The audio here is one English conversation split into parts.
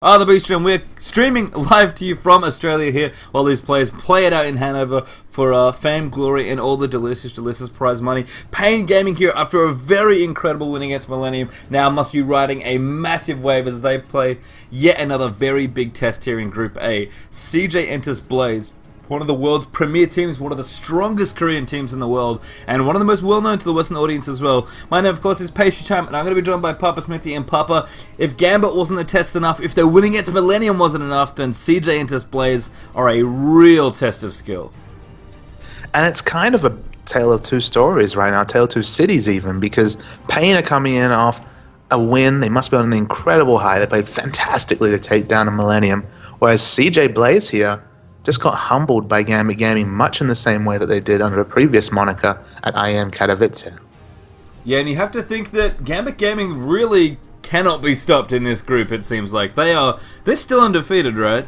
The B stream. We're streaming live to you from Australia here while these players play it out in Hanover for fame, glory, and all the delicious prize money. paiN Gaming here after a very incredible win against Millennium now must be riding a massive wave as they play yet another very big test here in Group A. CJ enters Blaze, one of the world's premier teams, one of the strongest Korean teams in the world, and one of the most well-known to the Western audience as well. My name, of course, is paiN, and I'm going to be joined by Papa Smithy. And Papa, if Gambit wasn't a test enough, if their win against Millennium wasn't enough, then CJ enters Blaze are a real test of skill. And it's kind of a tale of two stories right now, tale of two cities even, because paiN are coming in off a win. They must be on an incredible high. They played fantastically to take down a Millennium, whereas CJ Blaze here just got humbled by Gambit Gaming much in the same way that they did under a previous moniker at IEM Hanover. Yeah, and you have to think that Gambit Gaming really cannot be stopped in this group, it seems like. They're still undefeated, right?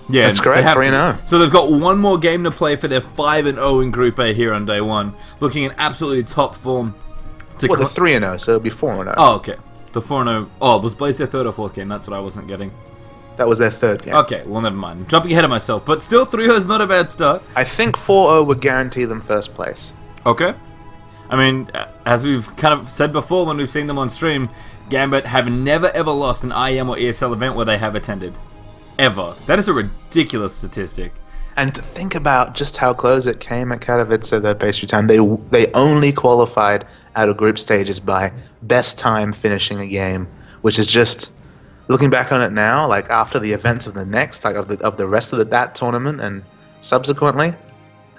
Yeah, that's correct, 3-0. So they've got one more game to play for their 5-0 in Group A here on day one. Looking in absolutely top form. Well, they're 3-0, so it'll be 4-0. Oh, okay. The 4-0. Oh, was Blaze their third or fourth game? That's what I wasn't getting. That was their third game. Okay, well, never mind. Jumping ahead of myself. But still, 3-0 is not a bad start. I think 4-0 would guarantee them first place. Okay. I mean, as we've kind of said before when we've seen them on stream, Gambit have never ever lost an IEM or ESL event where they have attended. Ever. That is a ridiculous statistic. And to think about just how close it came at Katowice, their pastry time. They only qualified out of group stages by best time finishing a game, which is just, looking back on it now, like after the events of the next, like of the rest of that tournament and subsequently,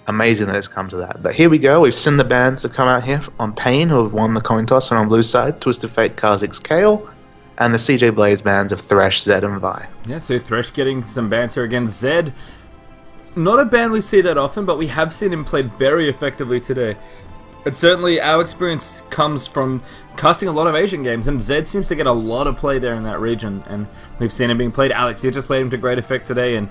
amazing that it's come to that. But here we go. We've seen the bands that come out here on paiN, who have won the coin toss, and on blue side, Twisted Fate, Kha'Zix, Kale, and the CJ Blaze bands of Thresh, Zed, and Vi. Yeah, so Thresh getting some bans here against Zed. Not a band we see that often, but we have seen him play very effectively today. And certainly our experience comes from casting a lot of Asian games, and Zed seems to get a lot of play there in that region, and we've seen him being played. Alex, you just played him to great effect today, and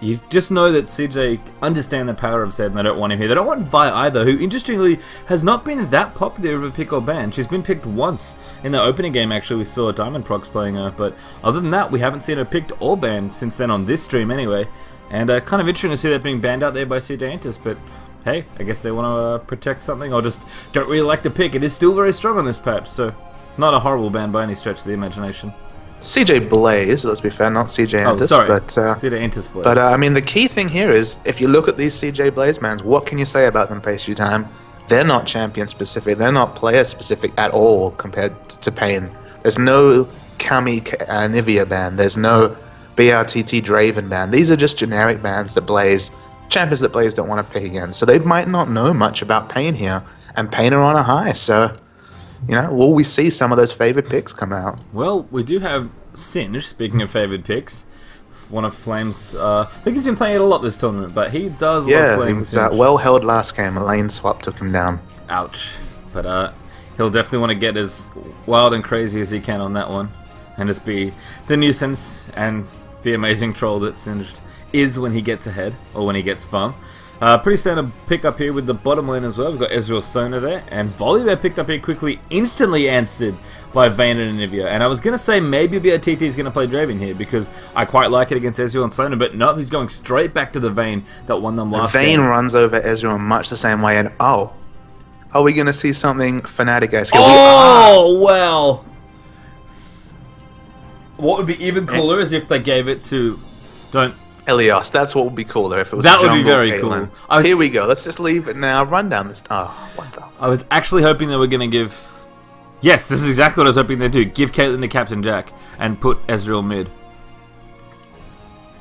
you just know that CJ understand the power of Zed, and they don't want him here. They don't want Vi either, who interestingly has not been that popular of a pick or ban. She's been picked once in the opening game. Actually, we saw Diamond Prox playing her, but other than that, we haven't seen her picked or banned since then on this stream anyway. And kind of interesting to see that being banned out there by CJ Entis, but hey, I guess they want to protect something, or just don't really like the pick. It is still very strong on this patch, so not a horrible ban by any stretch of the imagination. CJ Blaze, let's be fair, not CJ Entis. Oh, sorry. But, CJ Entis Blaze. But I mean, the key thing here is, if you look at these CJ Blaze bans, what can you say about them pastry time? They're not champion specific. They're not player specific at all compared to paiN. There's no Kami Nivea ban. There's no BRTT Draven ban. These are just generic bans that Blaze, champions that Blaze don't want to pick against. So they might not know much about paiN here, and paiN are on a high. So, you know, will we see some of those favored picks come out? Well, we do have Singe, speaking of favored picks, one of Flame's, I think he's been playing it a lot this tournament, but he does love playing Singe. Yeah, well held last game. A lane swap took him down. Ouch. But he'll definitely want to get as wild and crazy as he can on that one, and just be the nuisance and the amazing troll that Singed is when he gets ahead, or when he gets farm. Pretty standard pick up here with the bottom lane as well. We've got Ezreal Sona there, and Volibear picked up here quickly, instantly answered by Vayne and Anivia. And I was going to say maybe BRTT is going to play Draven here, because I quite like it against Ezreal and Sona, but no, he's going straight back to the Vayne that won them last game. Vayne runs over Ezreal in much the same way, and are we going to see something Fnatic-esque? Oh, well. What would be even cooler is if they gave it to... Elios, that's what would be cooler if it was that would be very cool. Here we go. Let's just leave it now. Run down this. Oh, what the? I was actually hoping they were going to give... Yes, this is exactly what I was hoping they'd do. Give Caitlyn to Captain Jack and put Ezreal mid.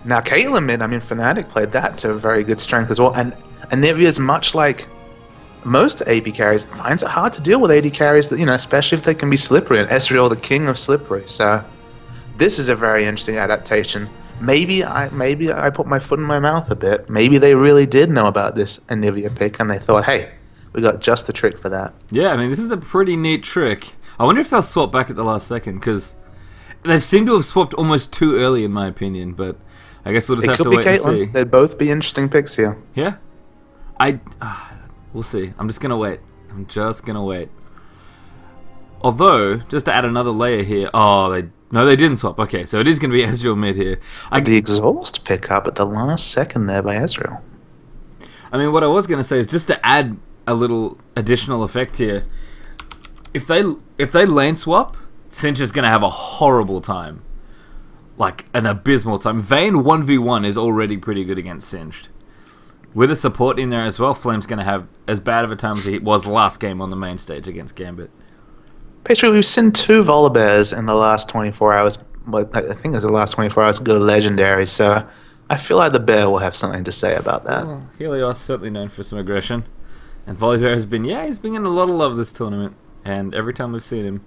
Now, Caitlyn mid, I mean, Fnatic played that to a very good strength as well. And Anivia's much like most AD carries, finds it hard to deal with AD carries, that, you know, especially if they can be slippery. And Ezreal, the king of slippery. So this is a very interesting adaptation. Maybe I put my foot in my mouth a bit. Maybe they really did know about this Anivia pick, and they thought, hey, we got just the trick for that. Yeah, I mean, this is a pretty neat trick. I wonder if they'll swap back at the last second, because they've seemed to have swapped almost too early, in my opinion, but I guess we'll just have to wait and see. They'd both be interesting picks here. Yeah? We'll see. I'm just going to wait. I'm just going to wait. Although, just to add another layer here, No, they didn't swap. Okay, so it is going to be Ezreal mid here. The exhaust pickup at the last second there by Ezreal. I mean, what I was going to say is just to add a little additional effect here. If they lane swap, Sinch is going to have a horrible time. Like, an abysmal time. vayne 1v1 is already pretty good against Singed. With a support in there as well, Flame's going to have as bad of a time as he was last game on the main stage against Gambit. Basically, we've seen 2 Volibears in the last 24 hours. I think it was the last 24 hours go legendary, so I feel like the bear will have something to say about that. Well, Helios certainly known for some aggression. And Volibear has been, he's been getting a lot of love this tournament. And every time we've seen him,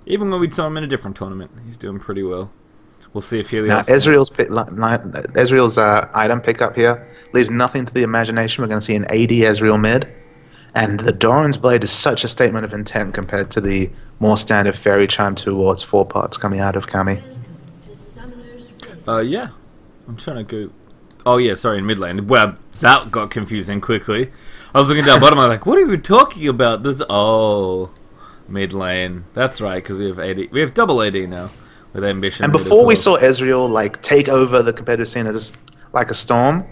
even when we saw him in a different tournament, he's doing pretty well. We'll see if Helios... Now, Ezreal's item pickup here leaves nothing to the imagination. We're going to see an AD Ezreal mid. And the Doran's Blade is such a statement of intent compared to the more standard Fairy Chime 2 wards 4 pots coming out of Kami. Yeah. I'm trying to go... Oh, yeah, sorry, in mid lane. Well, that got confusing quickly. I was looking down bottom, I was like, what are we talking about? This... Oh, mid lane. That's right, because we have AD. We have double AD now with Ambition. And before we saw Ezreal like take over the competitive scene as like a storm,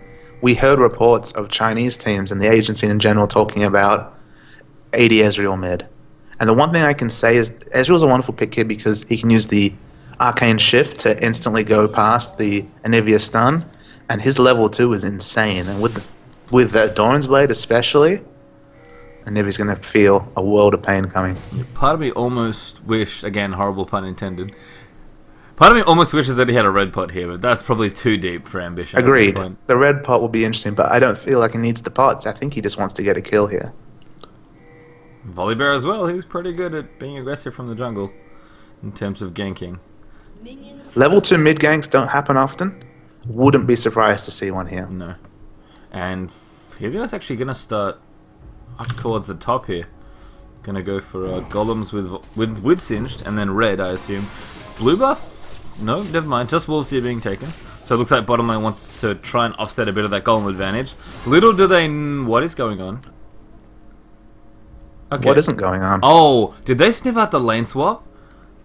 we heard reports of Chinese teams and the Asian scene in general talking about AD Ezreal mid. And the one thing I can say is Ezreal's a wonderful pick here because he can use the Arcane Shift to instantly go past the Anivia stun, and his level 2 is insane. And with Doran's Blade especially, Anivia's going to feel a world of pain coming. Part of me almost wished, again, horrible pun intended, part of me almost wishes that he had a red pot here, but that's probably too deep for Ambition. Agreed. The red pot will be interesting, but I don't feel like he needs the pots. I think he just wants to get a kill here. Volibear as well, he's pretty good at being aggressive from the jungle in terms of ganking. Level 2 mid ganks don't happen often. Wouldn't be surprised to see one here. No. And Helios actually going to start up towards the top here. Going to go for golems with Singed, and then red, I assume. Blue buff? No, never mind. Just Wolves here being taken. So it looks like bottom lane wants to try and offset a bit of that golem advantage. Little do they... What is going on? Okay. What isn't going on? Oh, did they sniff out the lane swap?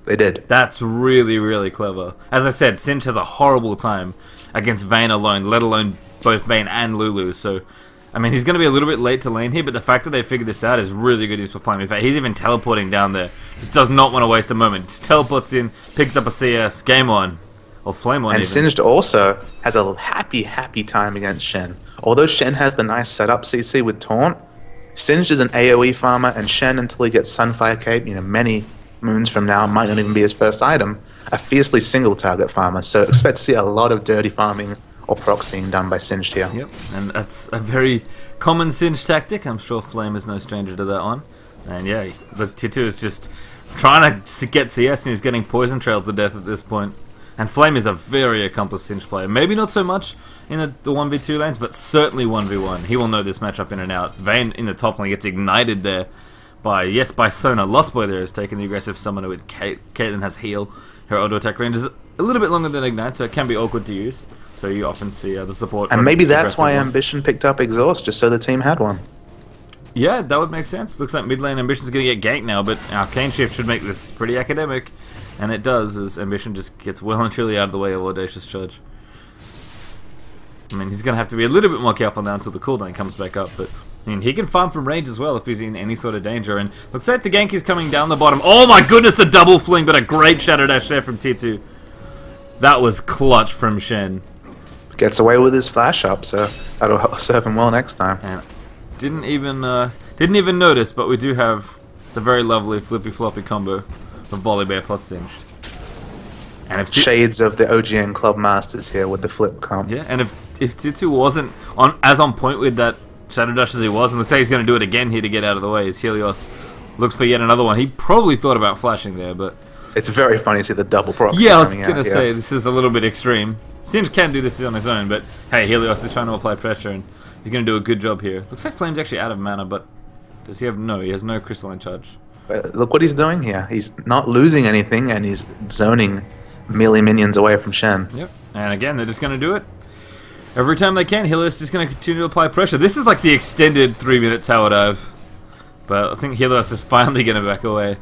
They did. That's really, really clever. As I said, Sinch has a horrible time against vayne alone, let alone both vayne and Lulu. So, I mean, he's going to be a little bit late to lane here, but the fact that they figured this out is really good news for Flame. In fact, he's even teleporting down there. Just does not want to waste a moment. Just teleports in, picks up a CS, game on. Or Flame on. And Singed also has a happy time against Shen. Although Shen has the nice setup CC with Taunt, Singed is an AoE farmer, and Shen, until he gets Sunfire Cape, many moons from now, might not even be his first item, a fiercely single target farmer. So expect to see a lot of dirty farming or proxying done by Singed here. Yep, and that's a very common Singed tactic. I'm sure Flame is no stranger to that one. And yeah, look, T2 is just trying to get CS, and he's getting poison trailed to death at this point. And Flame is a very accomplished Singed player. Maybe not so much in the 1v2 lanes, but certainly 1v1. He will know this matchup in and out. vayne in the top lane gets ignited there by Sona. Lost Boy there has taken the aggressive summoner with Caitlyn has heal. Her auto attack range is a little bit longer than Ignite, so it can be awkward to use. So you often see the support. And maybe that's why Ambition picked up Exhaust, just so the team had one. Yeah, that would make sense. Looks like mid lane Ambition's going to get ganked now, but Arcane Shift should make this pretty academic. And it does, as Ambition just gets well and truly out of the way of Audacious Charge. I mean, he's going to have to be a little bit more careful now until the cooldown comes back up, but I mean, he can farm from range as well if he's in any sort of danger. And looks like the gank is coming down the bottom. Oh my goodness, the double fling, but a great Shadow Dash there from T2. That was clutch from Shen. Gets away with his flash up, so that'll serve him well next time. And didn't even notice, but we do have the very lovely flippy floppy combo of Volibear plus Singed. And if shades of the OGN Club Masters here with the flip comp. Yeah, and if T2 wasn't on point with that Shadow Dash as he was, and looks like he's going to do it again here to get out of the way, as Helios looks for yet another one. He probably thought about flashing there, but it's very funny to see the double proc. Yeah, I was going to say, this is a little bit extreme. Singed can do this on his own, but hey, Helios is trying to apply pressure, and he's going to do a good job here. Looks like Flame's actually out of mana, but does he have... No, he has no Crystalline Charge. But look what he's doing here. He's not losing anything, and he's zoning melee minions away from Shen. Yep, and again, they're just going to do it. Every time they can, Helios is just going to continue to apply pressure. This is like the extended 3-minute tower dive. But I think Helios is finally going to back away.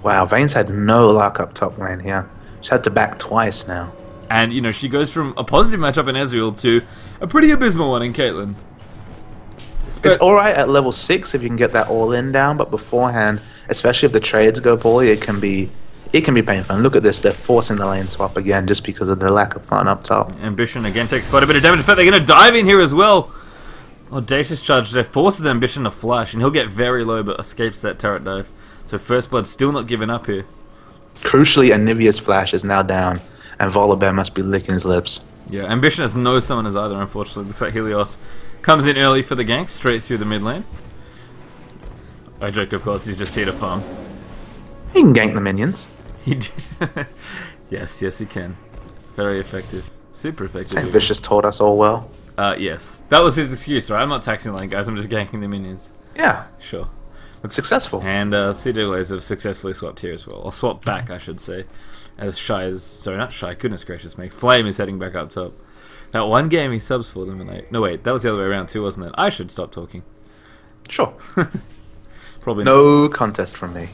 Wow, vayne's had no luck up top lane here. She's had to back twice now. And, you know, she goes from a positive matchup in Ezreal to a pretty abysmal one in Caitlyn. It's alright at level 6 if you can get that all-in down, but beforehand, especially if the trades go poorly, it can be painful. And look at this, they're forcing the lane swap again just because of the lack of fun up top. Ambition again takes quite a bit of damage. In fact, they're going to dive in here as well. Audacious charge there forces Ambition to flash, and he'll get very low but escapes that turret dive. So First Blood still not giving up here. Crucially, Anivia's flash is now down, and Volibear must be licking his lips. Yeah, Ambition has no summoners either, unfortunately. Looks like Helios comes in early for the gank, straight through the mid lane. I joke, of course, he's just here to farm. He can gank the minions. He did. Yes, he can. Very effective. Super effective. St. Vicious taught us all well. Yes. That was his excuse, right? I'm not taxing lane, guys. I'm just ganking the minions. Yeah. Sure. It's successful. And CJ Blaze have successfully swapped here as well. Or swapped back, I should say. As Shy is... Sorry, not Shy. Goodness gracious me. Flame is heading back up top. That one game he subs for them and they... No, wait. That was the other way around too, wasn't it? I should stop talking. Sure. Probably no contest from me.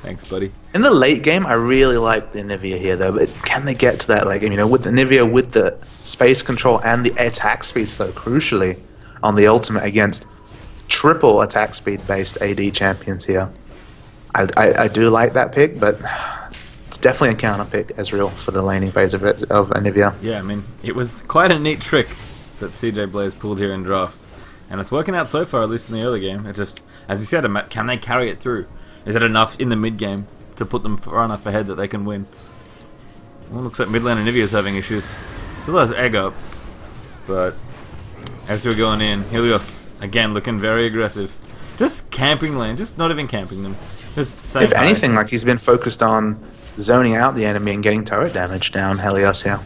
Thanks, buddy. In the late game, I really like the Anivia here, though. But can they get to that late game? You know, with the Anivia, with the space control and the attack speed so crucially on the ultimate against triple attack speed based AD champions here. I do like that pick, but it's definitely a counter pick, Ezreal, for the laning phase of Anivia. Yeah, I mean, it was quite a neat trick that CJ Blaze pulled here in draft. And it's working out so far, at least in the early game. It just, as you said, can they carry it through? Is it enough in the mid game to put them far enough ahead that they can win? Well, looks like mid lane Anivia's having issues. Still has egg up, but as we're going in, Helios again looking very aggressive. Just camping lane, just not even camping them. Just if anything, like he's been focused on zoning out the enemy and getting turret damage down, Helios here.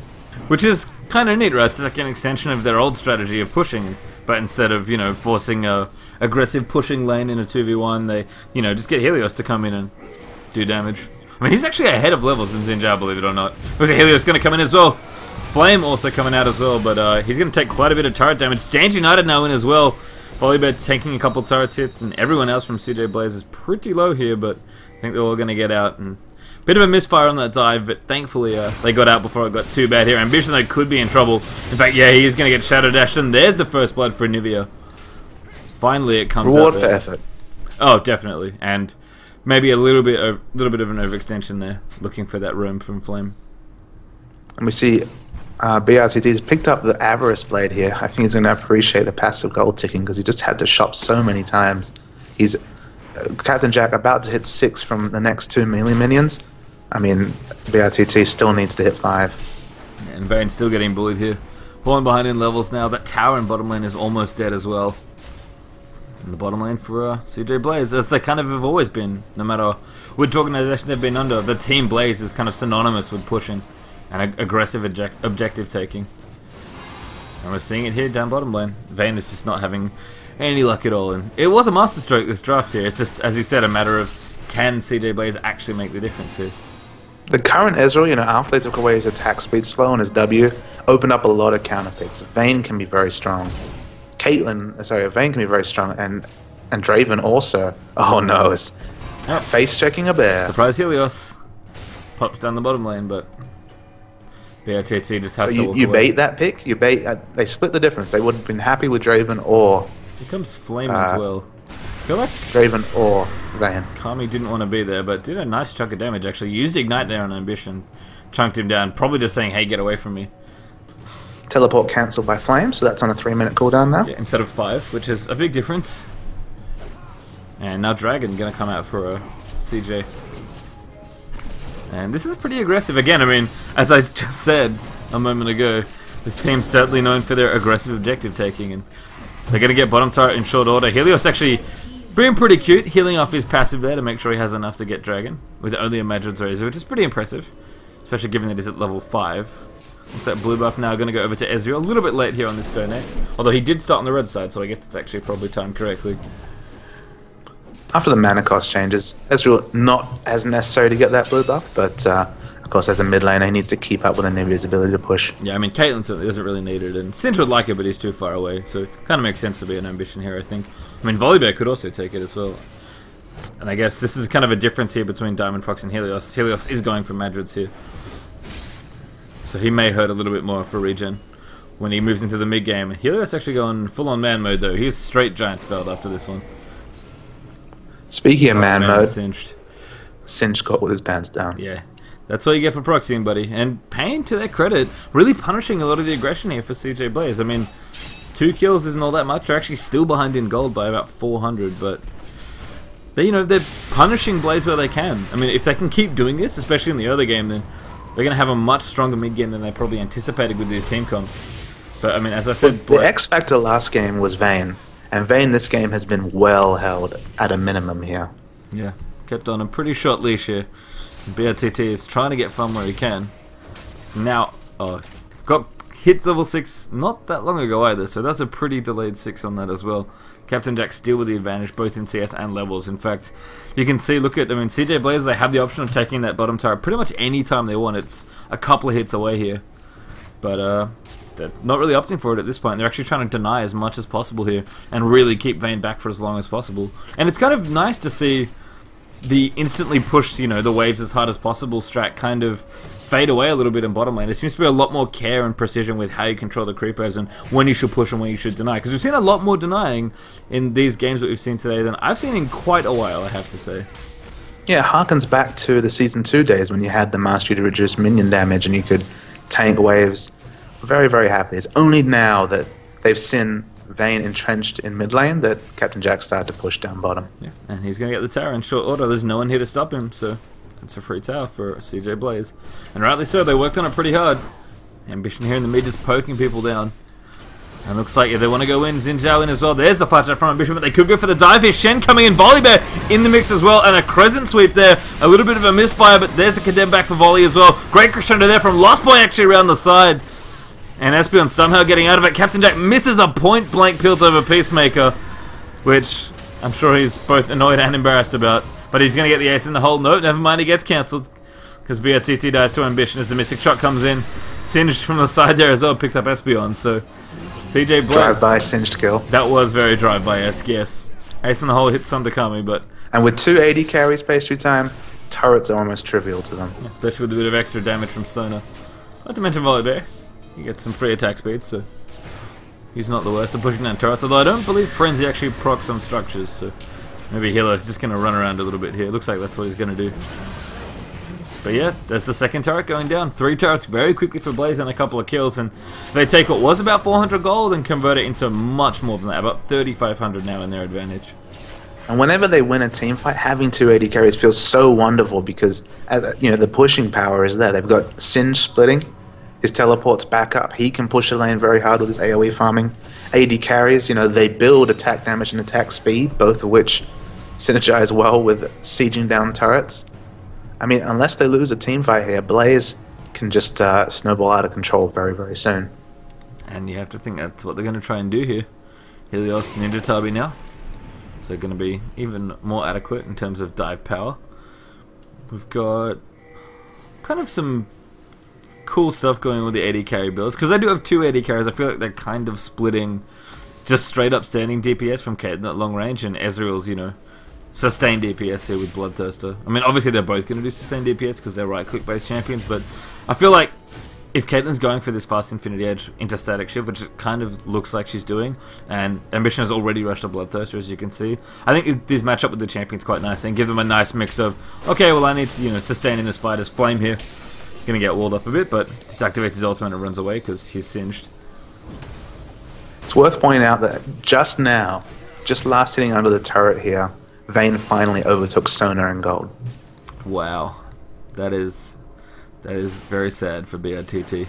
Which is kind of neat, right? It's like an extension of their old strategy of pushing. But instead of, you know, forcing a aggressive pushing lane in a 2v1, they, you know, just get Helios to come in and do damage. I mean, he's actually ahead of levels in Xin Zhao, believe it or not. Looks like Helios going to come in as well. Flame also coming out as well, but he's going to take quite a bit of turret damage. Stange United now in as well. Volibear taking a couple turret hits, and everyone else from CJ Blaze is pretty low here, but I think they're all going to get out. And bit of a misfire on that dive, but thankfully they got out before it got too bad here. Ambition, they could be in trouble. In fact, yeah, he is going to get Shadow Dashed, and there's the first blood for Anivia. Finally, it comes Reward out for effort. Oh, definitely, and maybe a little bit of an overextension there, looking for that roam from Flame. And we see BRTT's picked up the Avarice Blade here. I think he's going to appreciate the passive gold ticking because he just had to shop so many times. He's Captain Jack about to hit 6 from the next 2 melee minions. I mean, BRTT still needs to hit 5. And vayne's still getting bullied here. Falling behind in levels now. That tower in bottom lane is almost dead as well. And the bottom lane for CJ Blaze, as they kind of have always been, no matter which organization they've been under. The Team Blaze is kind of synonymous with pushing and aggressive objective taking. And we're seeing it here down bottom lane. vayne is just not having any luck at all. And it was a masterstroke this draft here. It's just, as you said, a matter of can CJ Blaze actually make the difference here. The current Ezreal, you know, after they took away his attack speed slow and his W, opened up a lot of counter picks. vayne can be very strong. vayne can be very strong, and Draven also. Oh no, is face checking a bear. Surprise Helios pops down the bottom lane, but BRTT just has to walk you away. bait that pick. You bait. They split the difference. They would have been happy with Draven or. Here comes Flame as well. I feel like Draven or vayne. Kami didn't want to be there, but did a nice chunk of damage actually. Used Ignite there on Ambition. Chunked him down. Probably just saying, hey, get away from me. Teleport cancelled by Flame, so that's on a 3-minute cooldown now. Yeah, instead of 5, which is a big difference. And now Dragon going to come out for a CJ. And this is pretty aggressive. Again, I mean, as I just said a moment ago, this team's certainly known for their aggressive objective taking, and they're going to get bottom turret in short order. Helios actually being pretty cute, healing off his passive there to make sure he has enough to get Dragon, with only a Madron's Razor, which is pretty impressive, especially given that he's at level 5. Looks like blue buff now going to go over to Ezreal. A little bit late here on this donate, although he did start on the red side, so I guess it's actually probably timed correctly. After the mana cost changes, Ezreal not as necessary to get that blue buff, but of course as a mid laner he needs to keep up with Anivia's ability to push. Yeah, I mean Caitlyn certainly isn't really needed, and Cinch would like it, but he's too far away, so it kind of makes sense to be an Ambition here, I think. I mean Volibear could also take it as well. And I guess this is kind of a difference here between Diamond Prox and Helios. Helios is going for Madrids here. So he may hurt a little bit more for regen when he moves into the mid game. Helios actually going full on man mode though. He's straight giant spelled after this one. Speaking of man mode, Singed. Singed got with his pants down. Yeah. That's what you get for proxying, buddy. And paiN, to their credit, really punishing a lot of the aggression here for CJ Blaze. I mean, 2 kills isn't all that much. They're actually still behind in gold by about 400, but they, they're punishing Blaze where they can. I mean, if they can keep doing this, especially in the early game, then they're going to have a much stronger mid game than they probably anticipated with these team comps. But I mean, as I said, the X factor last game was paiN, and paiN this game has been well held at a minimum here. Yeah, kept on a pretty short leash here. BRTT is trying to get fun where he can. Now, got hit level 6 not that long ago either, so that's a pretty delayed 6 on that as well. Captain Jack still with the advantage both in CS and levels. In fact, you can see, look at, I mean, CJ Blaze, they have the option of taking that bottom turret pretty much any time they want. It's a couple of hits away here. But they're not really opting for it at this point. They're actually trying to deny as much as possible here and really keep paiN back for as long as possible. And it's kind of nice to see the instantly push, the waves as hard as possible strat kind of fade away a little bit in bottom lane. There seems to be a lot more care and precision with how you control the creepers and when you should push and when you should deny. Because we've seen a lot more denying in these games that we've seen today than I've seen in quite a while, I have to say. Yeah, it harkens back to the Season 2 days when you had the mastery to reduce minion damage and you could tank waves. Very, very happy. It's only now that they've seen paiN entrenched in mid lane that Captain Jack started to push down bottom. Yeah, and he's going to get the tower in short order. There's no one here to stop him, so it's a free tower for CJ Blaze. And rightly so, they worked on it pretty hard. Ambition here in the mid just poking people down. And looks like they want to go in, Xin Zhao in as well. There's the flash out from Ambition, but they could go for the dive here. Shen coming in, Volley Bear in the mix as well, and a crescent sweep there. A little bit of a misfire, but there's a condemn back for Volley as well. Great crescendo there from Lost Boy actually around the side. And Espeon somehow getting out of it. Captain Jack misses a point-blank pilt over Peacemaker, which I'm sure he's both annoyed and embarrassed about. But he's going to get the ace in the hole. No, never mind, he gets cancelled. Because BRTT dies to Ambition as the Mystic Shot comes in. Singed from the side there as well, picks up Espeon. So, CJ Blaze. Drive-by Singed kill. That was very drive-by-esque, yes. Ace in the hole hits Sondakami, but... And with 2 AD carries pastry time, turrets are almost trivial to them. Especially with a bit of extra damage from Sona. Not to mention Volley Bear. He gets some free attack speed, so he's not the worst at pushing down turrets. Although I don't believe Frenzy actually procs on structures, so maybe Helo's just going to run around a little bit here. Looks like that's what he's going to do. But yeah, that's the second turret going down. 3 turrets very quickly for Blaze and a couple of kills, and they take what was about 400 gold and convert it into much more than that, about 3,500 now in their advantage. And whenever they win a team fight, having 2 AD carries feels so wonderful because the pushing power is there. They've got Singed splitting. His teleport's back up. He can push the lane very hard with his AoE farming. AD carries, they build attack damage and attack speed, both of which synergize well with sieging down turrets. I mean, unless they lose a team fight here, Blaze can just snowball out of control very, very soon. And you have to think that's what they're going to try and do here. Helios Ninja Tabi now. So they're going to be even more adequate in terms of dive power. We've got kind of some cool stuff going on with the AD carry builds, because I do have 2 AD carries. I feel like they're kind of splitting just straight up standing DPS from Caitlyn at long range, and Ezreal's, sustained DPS here with Bloodthirster. I mean, obviously they're both going to do sustained DPS because they're right click based champions, but I feel like if Caitlyn's going for this fast Infinity Edge into static shift, which it kind of looks like she's doing, and Ambition has already rushed a Bloodthirster, as you can see, I think these match up with the champions quite nicely and give them a nice mix of, okay, well I need to sustain in this fight as Flame here. Gonna get walled up a bit, but just activates his ultimate and runs away because he's singed. It's worth pointing out that just now, just last hitting under the turret here, paiN finally overtook Sona in gold. Wow, that is very sad for BRTT.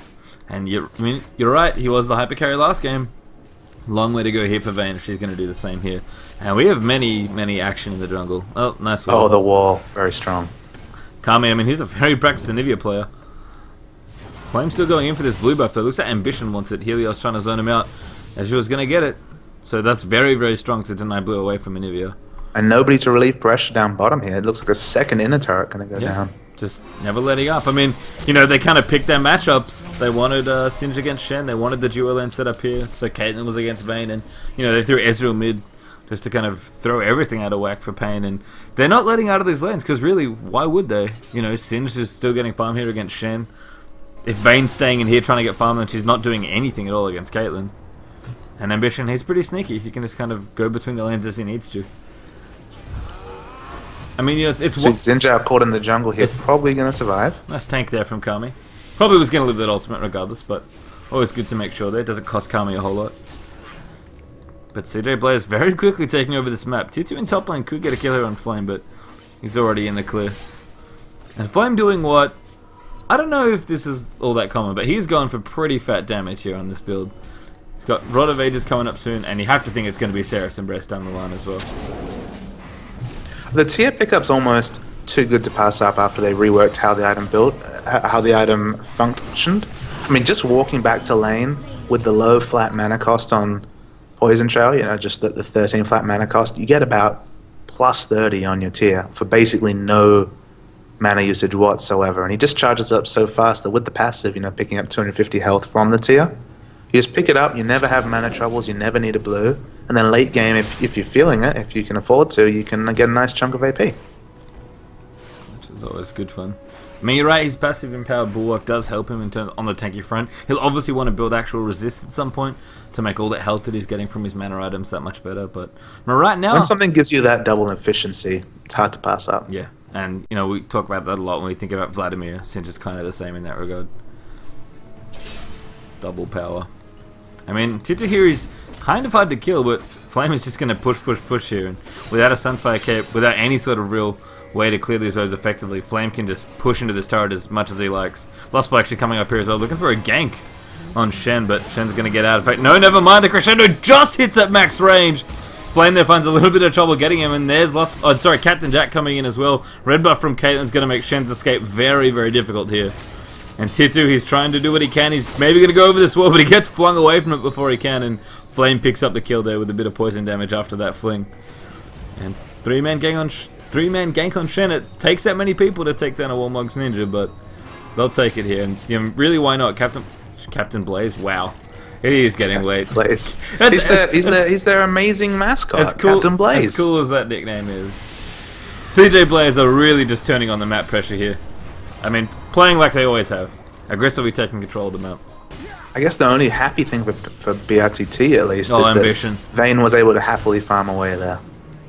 And you're right, he was the hyper carry last game. Long way to go here for paiN if she's going to do the same here. And we have many action in the jungle. Oh, nice wall. Oh, the wall, very strong. Kami, I mean, he's a very practiced Anivia player. Flame still going in for this blue buff though. Looks like Ambition wants it. Helios trying to zone him out. Ezreal's going to get it. So that's very, very strong to deny blue away from Anivia. And nobody to relieve pressure down bottom here. It looks like a second inner turret going to go down. Just never letting up. I mean, they kind of picked their matchups. They wanted Singed against Shen. They wanted the duo lane set up here. So Caitlyn was against paiN. And, they threw Ezreal mid. just to kind of throw everything out of whack for paiN. And they're not letting out of these lanes, because really, why would they? You know, Singe is still getting farm here against Shen. If Vayne's staying in here trying to get farm, then she's not doing anything at all against Caitlyn. And Ambition, he's pretty sneaky. He can just kind of go between the lanes as he needs to. I mean, you know, it's Zinjao caught in the jungle here, probably going to survive. Nice tank there from Kami. Probably was going to live that ultimate regardless, but always good to make sure there. Doesn't cost Kami a whole lot. But CJB is very quickly taking over this map. T2 in top lane could get a kill here on Flame, but he's already in the clear. And Flame doing what? I don't know if this is all that common, but he's gone for pretty fat damage here on this build. He's got Rod of Ages coming up soon, and you have to think it's going to be Seraph's Embrace down the line as well. The tier pickup's almost too good to pass up after they reworked how the item built, how the item functioned. I mean, just walking back to lane with the low flat mana cost on Poison Trail, you know, just the 13 flat mana cost, you get about plus 30 on your tier for basically no mana usage whatsoever. And he just charges up so fast that with the passive, you know, picking up 250 health from the tier, you just pick it up, you never have mana troubles, you never need a blue. And then late game, if you're feeling it, if you can afford to, you can get a nice chunk of AP. Which is always good fun. I mean, you're right, his passive Empowered Bulwark does help him on the tanky front. He'll obviously want to build actual resist at some point to make all that health that he's getting from his mana items that much better. But right now, when something gives you that double efficiency, it's hard to pass up. Yeah, and you know, we talk about that a lot when we think about Vladimir, since it's kind of the same in that regard. Double power. I mean, Tito here is kind of hard to kill, but Flame is just going to push here. And without a Sunfire Cape, without any sort of real way to clear these waves effectively, Flame can just push into this turret as much as he likes. Lostball actually coming up here as well, looking for a gank on Shen, but Shen's going to get out of it. No, never mind, the Crescendo just hits at max range. Flame there finds a little bit of trouble getting him, and there's Captain Jack coming in as well. Red buff from Caitlyn's going to make Shen's escape very, very difficult here. And Tier 2, he's trying to do what he can. He's maybe going to go over this wall, but he gets flung away from it before he can, and Flame picks up the kill there with a bit of poison damage after that fling. And three-man gank on Shen. It takes that many people to take down a Warmog's Ninja, but they'll take it here. And you know, really, why not? Captain Blaze, wow. He is getting late. Blaze. He's their amazing mascot, Captain Blaze. As cool as that nickname is. CJ Blaze are really just turning on the map pressure here. I mean, playing like they always have. Aggressively taking control of the map. I guess the only happy thing for BRTT, at least, is Ambition. that Vayne was able to happily farm away there.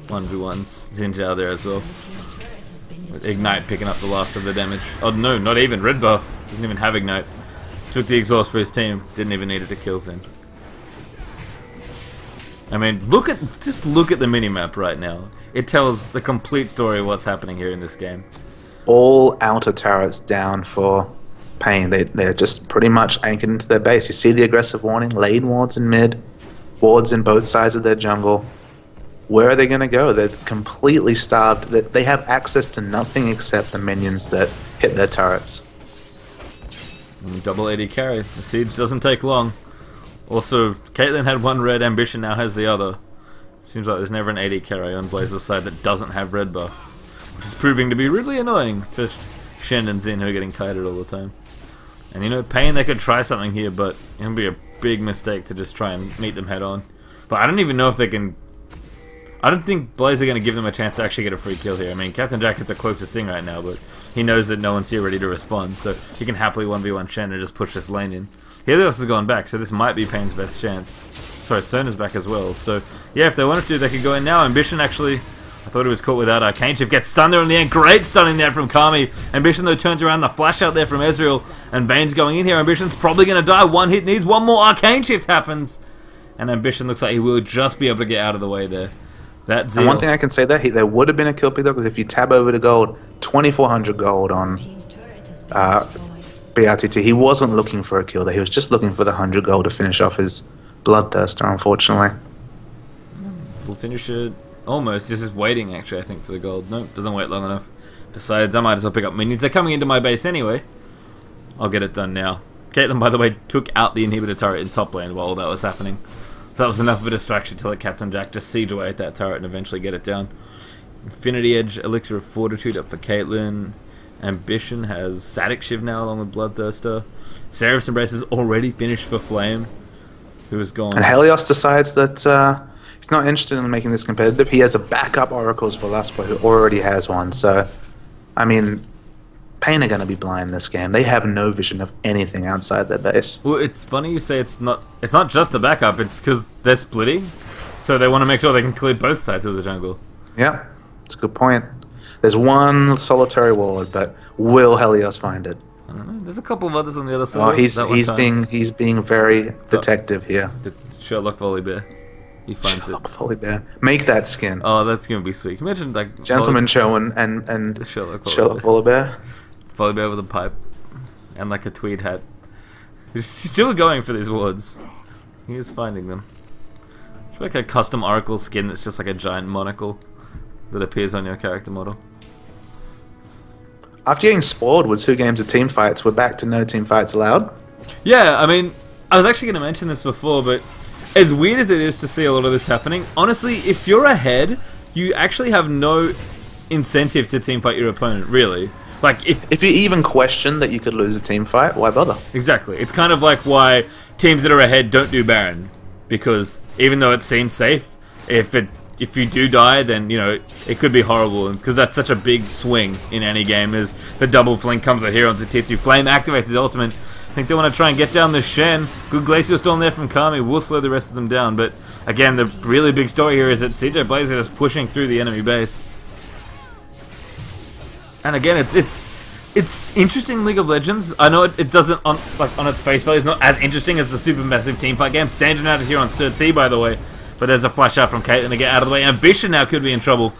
1v1's Zinjao there as well. With Ignite picking up the last of the damage. Oh no, not even. Red buff. Doesn't even have Ignite. Took the exhaust for his team. Didn't even need it to kill Zin. I mean, just look at the minimap right now. It tells the complete story of what's happening here in this game. All outer turrets down for paiN. They're just pretty much anchored into their base. You see the aggressive warning, lane wards in mid, wards in both sides of their jungle. Where are they going to go? They're completely starved. They have access to nothing except the minions that hit their turrets. Double AD carry. The siege doesn't take long. Also, Caitlyn had one red, Ambition now has the other. Seems like there's never an AD carry on Blaze's side that doesn't have red buff. Which is proving to be really annoying for Shen and Zin, who are getting kited all the time. And you know, paiN, they could try something here, but it would be a big mistake to just try and meet them head on. But I don't even know if they can... I don't think Blaze are going to give them a chance to actually get a free kill here. I mean, Captain Jack is the closest thing right now, but he knows that no one's here ready to respond, so he can happily 1v1 Shen and just push this lane in. Helios has gone back, so this might be paiN's best chance. Sorry, Sona's back as well, so yeah, if they wanted to, they could go in now. Ambition actually... I thought he was caught without Arcane Shift. Gets stunned there in the end. Great stunning there from Kami. Ambition though turns around. The flash out there from Ezreal. And Vayne's going in here. Ambition's probably going to die. One hit needs one more. Arcane Shift happens. And Ambition looks like he will just be able to get out of the way there. That's and one thing I can say there would have been a kill pick up because if you tab over to gold, 2,400 gold on BRTT. He wasn't looking for a kill there. He was just looking for the 100 gold to finish off his Bloodthirster, unfortunately. We'll finish it. Almost. This is waiting, actually, I think, for the gold. Nope, doesn't wait long enough. Decides I might as well pick up minions. They're coming into my base anyway. I'll get it done now. Caitlyn, by the way, took out the inhibitor turret in top lane while all that was happening. So that was enough of a distraction to let Captain Jack just siege away at that turret and eventually get it down. Infinity Edge, Elixir of Fortitude up for Caitlyn. Ambition has Static Shiv now along with Bloodthirster. Seraph's Embrace is already finished for Flame, who is gone. And Helios decides that... He's not interested in making this competitive. He has a backup Oracle's Velasquez who already has one. So, I mean, paiN are going to be blind this game. They have no vision of anything outside their base. Well, it's funny you say it's not just the backup. It's because they're splitting, so they want to make sure they can clear both sides of the jungle. Yeah, it's a good point. There's one solitary ward, but will Helios find it? I don't know. There's a couple of others on the other side. Oh, he's being very detective here. The Sherlock Volley Bear. He finds Sherlock Volley Bear. Make that skin. Oh, that's gonna be sweet. Can you imagine like Gentleman Show and Sherlock Volley Bear. Volley Bear with a pipe and like a tweed hat. He's still going for these wards. He is finding them. It's like a custom Oracle skin that's just like a giant monocle that appears on your character model. After getting spoiled with 2 games of team fights, we're back to no team fights allowed. Yeah, I mean, I was actually going to mention this before, but as weird as it is to see a lot of this happening, honestly, if you're ahead, you actually have no incentive to teamfight your opponent, really. Like, if you even question that you could lose a team fight, why bother? Exactly. It's kind of like why teams that are ahead don't do Baron, because even though it seems safe, if you do die, then, you know, it could be horrible, because that's such a big swing in any game, as the double flank comes out here onto Tier 2. Flame activates his ultimate. I think they want to try and get down the Shen. Good Glacial Storm there from Kami will slow the rest of them down, but again, the really big story here is that CJ Blazer is pushing through the enemy base. And again, it's interesting in League of Legends. I know it doesn't, on its face value, it's not as interesting as the supermassive teamfight game. Standing out of here on Cert C, by the way. But there's a flash out from Caitlyn to get out of the way. Ambition now could be in trouble.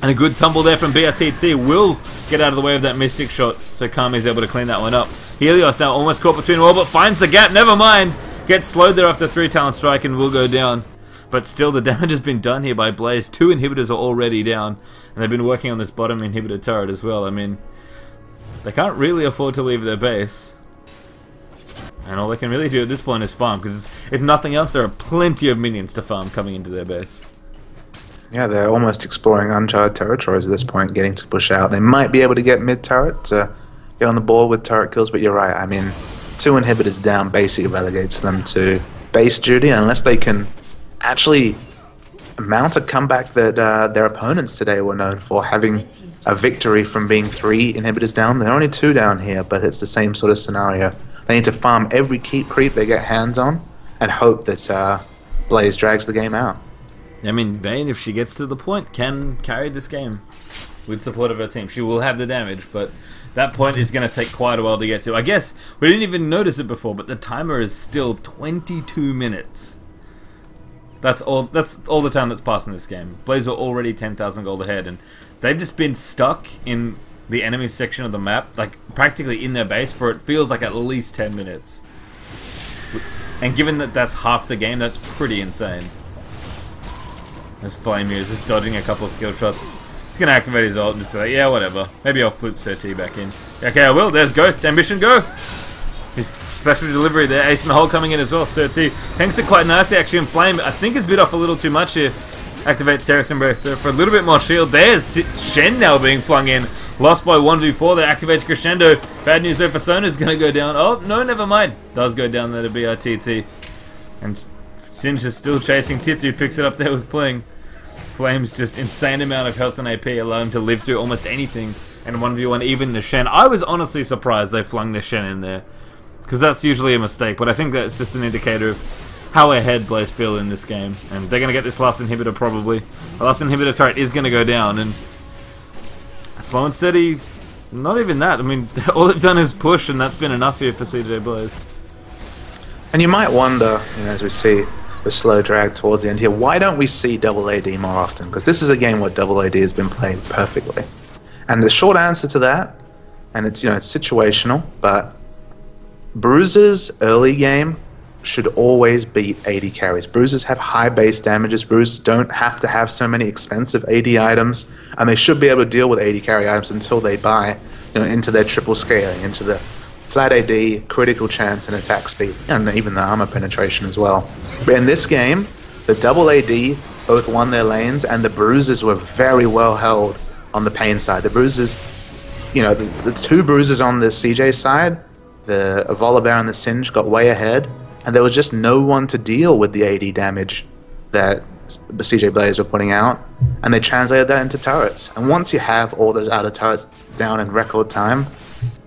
And a good tumble there from BRTT will get out of the way of that Mystic shot. So Kami's able to clean that one up. Helios now almost caught between all, but finds the gap. Never mind. Gets slowed there after 3 talent strike and will go down. But still, the damage has been done here by Blaze. 2 inhibitors are already down. And they've been working on this bottom inhibitor turret as well. I mean, they can't really afford to leave their base. And all they can really do at this point is farm, because if nothing else, there are plenty of minions to farm coming into their base. Yeah, they're almost exploring uncharted territories at this point, getting to push out. They might be able to get mid-turret to get on the board with turret kills, but you're right. I mean, 2 inhibitors down basically relegates them to base duty, unless they can actually mount a comeback that their opponents today were known for, having a victory from being 3 inhibitors down. They're only 2 down here, but it's the same sort of scenario. They need to farm every creep they get hands on and hope that Blaze drags the game out. I mean, paiN, if she gets to the point, can carry this game with support of her team. She will have the damage, but that point is going to take quite a while to get to. I guess we didn't even notice it before, but the timer is still 22 minutes. That's all the time that's passed in this game. Blaze are already 10,000 gold ahead, and they've just been stuck in the enemy section of the map, like practically in their base, for it feels like at least 10 minutes. And given that that's half the game, that's pretty insane. There's Flame here, just dodging a couple of skill shots. He's going to activate his ult and just be like, yeah, whatever. Maybe I'll flip Sir T back in. Okay, I will. There's Ghost. Ambition, go! His special delivery there. Ace in the hole coming in as well. Sir T hangs it quite nicely, actually, in Flame. I think it's bit off a little too much here. Activate Ceres Embrace there for a little bit more shield. There's Shen now being flung in. Lost by 1v4. That activates Crescendo. Bad news though for Sona's going to go down. Oh, no, never mind. Does go down there to BRTT. And Singe is still chasing. Titsu picks it up there with Fling. Flame's just insane amount of health and AP allow him to live through almost anything. And 1v1, even the Shen. I was honestly surprised they flung the Shen in there, because that's usually a mistake, but I think that's just an indicator of how ahead Blaze feel in this game. And they're going to get this last inhibitor probably. The last inhibitor turret is going to go down, and slow and steady, not even that. I mean, all they've done is push, and that's been enough here for CJ Blaze. And you might wonder, you know, as we see the slow drag towards the end here, why don't we see double AD more often? Because this is a game where double AD has been played perfectly. And the short answer to that, and it's, you know, it's situational, but bruisers early game should always beat AD carries. Bruisers have high base damages. Bruisers don't have to have so many expensive AD items, and they should be able to deal with AD carry items until they buy, you know, into their triple scaling, into the flat AD, critical chance, and attack speed, and even the armor penetration as well. But in this game, the double AD both won their lanes, and the bruisers were very well held on the paiN side. The bruisers, you know, the 2 bruisers on the CJ side, the Volibear and the Singe, got way ahead, and there was just no one to deal with the AD damage that CJ Blaze were putting out, and they translated that into turrets. And once you have all those outer turrets down in record time,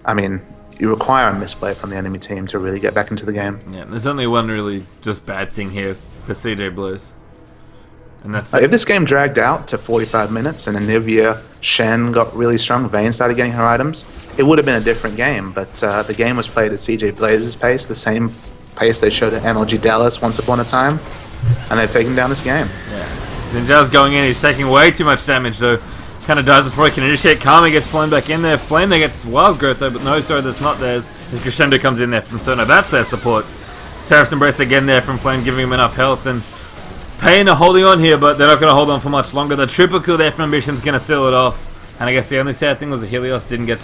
I mean, you require a misplay from the enemy team to really get back into the game. Yeah, there's only one really just bad thing here for CJ Blaze. And that's if this game dragged out to 45 minutes and Anivia, Shen got really strong, Vayne started getting her items, it would have been a different game. But the game was played at CJ Blaze's pace, the same pace they showed at MLG Dallas once upon a time, and they've taken down this game. Yeah. Zinjao's going in, he's taking way too much damage though. Kind of dies before he can initiate. Karma gets Flame back in there. Flame there gets Wild Growth though, but no, sorry, that's not theirs. As Crescendo comes in there from Sono, that's their support. Seraph's Embrace again there from Flame, giving him enough health, and paiN are holding on here, but they're not going to hold on for much longer. The triple kill there from Ambition's going to seal it off. And I guess the only sad thing was the Helios didn't get to